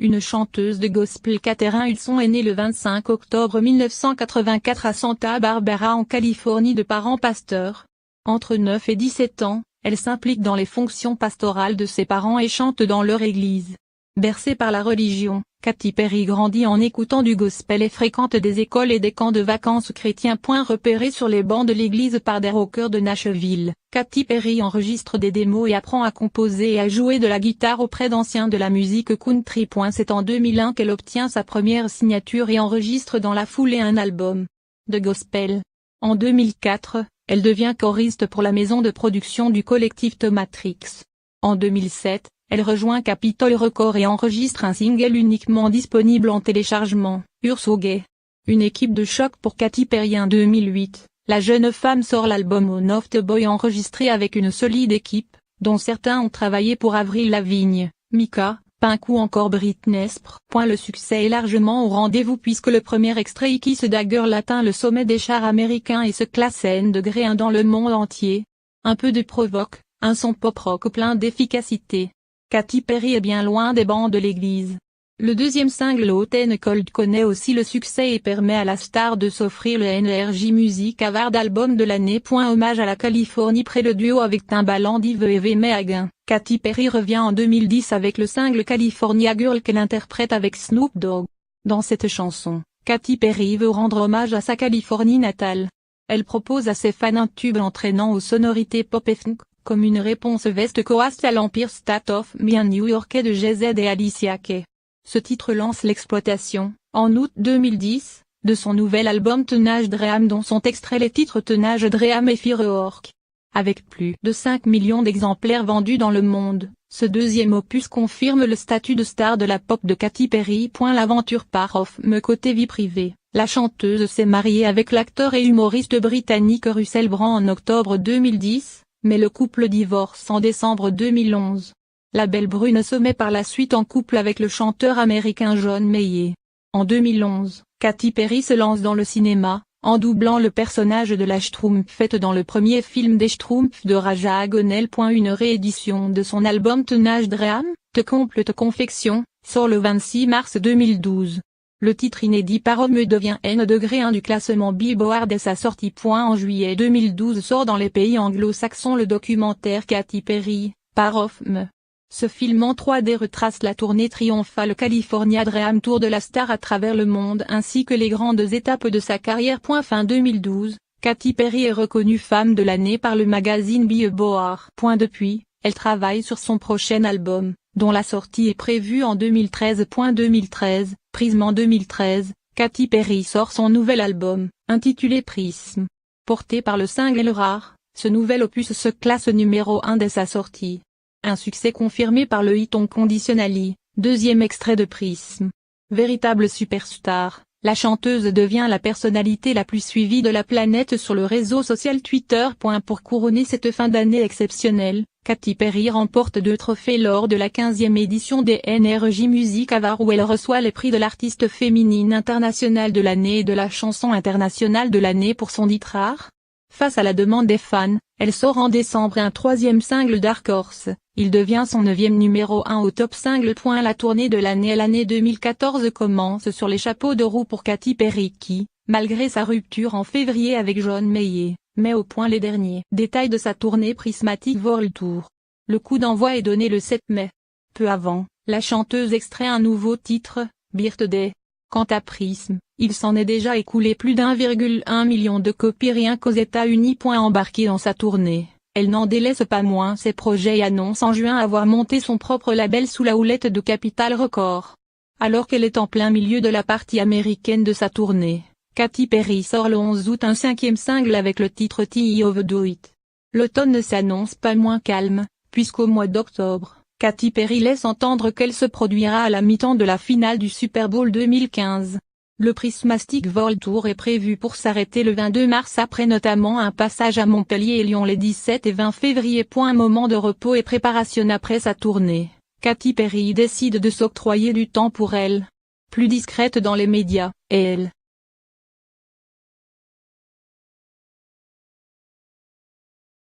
une chanteuse de gospel. Catherine Hudson est née le 25 octobre 1984 à Santa Barbara en Californie de parents pasteurs. Entre 9 et 17 ans, elle s'implique dans les fonctions pastorales de ses parents et chante dans leur église. Bercée par la religion, Katy Perry grandit en écoutant du gospel et fréquente des écoles et des camps de vacances chrétiens. Repérée sur les bancs de l'église par des rockers de Nashville, Katy Perry enregistre des démos et apprend à composer et à jouer de la guitare auprès d'anciens de la musique country. C'est en 2001 qu'elle obtient sa première signature et enregistre dans la foulée un album de gospel. En 2004, elle devient choriste pour la maison de production du collectif Tomatrix. En 2007, elle rejoint Capitol Records et enregistre un single uniquement disponible en téléchargement, You're So Gay. Une équipe de choc pour Katy Perry. En 2008, la jeune femme sort l'album On of the Boy enregistré avec une solide équipe, dont certains ont travaillé pour Avril Lavigne, Mika, Pink ou encore Britney Spears. Le succès est largement au rendez-vous puisque le premier extrait Kiss Da Girl atteint le sommet des charts américains et se classe N°1 dans le monde entier. Un peu de provoque, un son pop-rock plein d'efficacité. Katy Perry est bien loin des bancs de l'église. Le deuxième single Hot and Cold connaît aussi le succès et permet à la star de s'offrir le NRJ Music Award album de l'année. Hommage à la Californie près le duo avec Timbaland et Megan. Katy Perry revient en 2010 avec le single California Girl qu'elle interprète avec Snoop Dogg. Dans cette chanson, Katy Perry veut rendre hommage à sa Californie natale. Elle propose à ses fans un tube entraînant aux sonorités pop et funk, comme une réponse West Coast à l'Empire State of Mind new-yorkais de Jay-Z et Alicia Keys. Ce titre lance l'exploitation, en août 2010, de son nouvel album Teenage Dream dont sont extraits les titres Teenage Dream et Firework. Avec plus de 5 millions d'exemplaires vendus dans le monde, ce deuxième opus confirme le statut de star de la pop de Katy Perry. L'aventure part off côté vie privée. La chanteuse s'est mariée avec l'acteur et humoriste britannique Russell Brand en octobre 2010. Mais le couple divorce en décembre 2011. La belle brune se met par la suite en couple avec le chanteur américain John Mayer. En 2011, Katy Perry se lance dans le cinéma, en doublant le personnage de la Schtroumpfette dans le premier film des Schtroumpfs de Raja Gonel. Une réédition de son album Teenage Dream, Te Complete Confection, sort le 26 mars 2012. Le titre inédit par Homme devient N°1 du classement Billboard dès sa sortie. En juillet 2012 sort dans les pays anglo-saxons le documentaire Katy Perry, par Homme. Ce film en 3D retrace la tournée triomphale California Dream Tour de la star à travers le monde ainsi que les grandes étapes de sa carrière. Fin 2012, Katy Perry est reconnue femme de l'année par le magazine Billboard. Depuis, elle travaille sur son prochain album, dont la sortie est prévue en 2013. 2013, Prism. En 2013, Katy Perry sort son nouvel album, intitulé Prism. Porté par le single Rare, ce nouvel opus se classe numéro 1 dès sa sortie. Un succès confirmé par le hit Unconditionally, deuxième extrait de Prism. Véritable superstar, la chanteuse devient la personnalité la plus suivie de la planète sur le réseau social Twitter. Pour couronner cette fin d'année exceptionnelle, Katy Perry remporte 2 trophées lors de la 15e édition des NRJ Music Awards où elle reçoit les prix de l'artiste féminine internationale de l'année et de la chanson internationale de l'année pour son titre Rare. Face à la demande des fans, elle sort en décembre un 3e single Dark Horse, il devient son 9e numéro 1 au top single. La tournée de l'année 2014 commence sur les chapeaux de roue pour Katy Perry qui, malgré sa rupture en février avec John Mayer, met au point les derniers détails de sa tournée Prismatic World Tour. Le coup d'envoi est donné le 7 mai. Peu avant, la chanteuse extrait un nouveau titre, Birthday. Quant à Prism, il s'en est déjà écoulé plus d'1,1 million de copies rien qu'aux États-Unis. Embarquée dans sa tournée, elle n'en délaisse pas moins ses projets et annonce en juin avoir monté son propre label sous la houlette de Capitol Records. Alors qu'elle est en plein milieu de la partie américaine de sa tournée, Katy Perry sort le 11 août un 5e single avec le titre The Overdo It. L'automne ne s'annonce pas moins calme, puisqu'au mois d'octobre, Katy Perry laisse entendre qu'elle se produira à la mi-temps de la finale du Super Bowl 2015. Le Prismatic World Tour est prévu pour s'arrêter le 22 mars après notamment un passage à Montpellier et Lyon les 17 et 20 février. Un moment de repos et préparation après sa tournée, Katy Perry décide de s'octroyer du temps pour elle. Plus discrète dans les médias, elle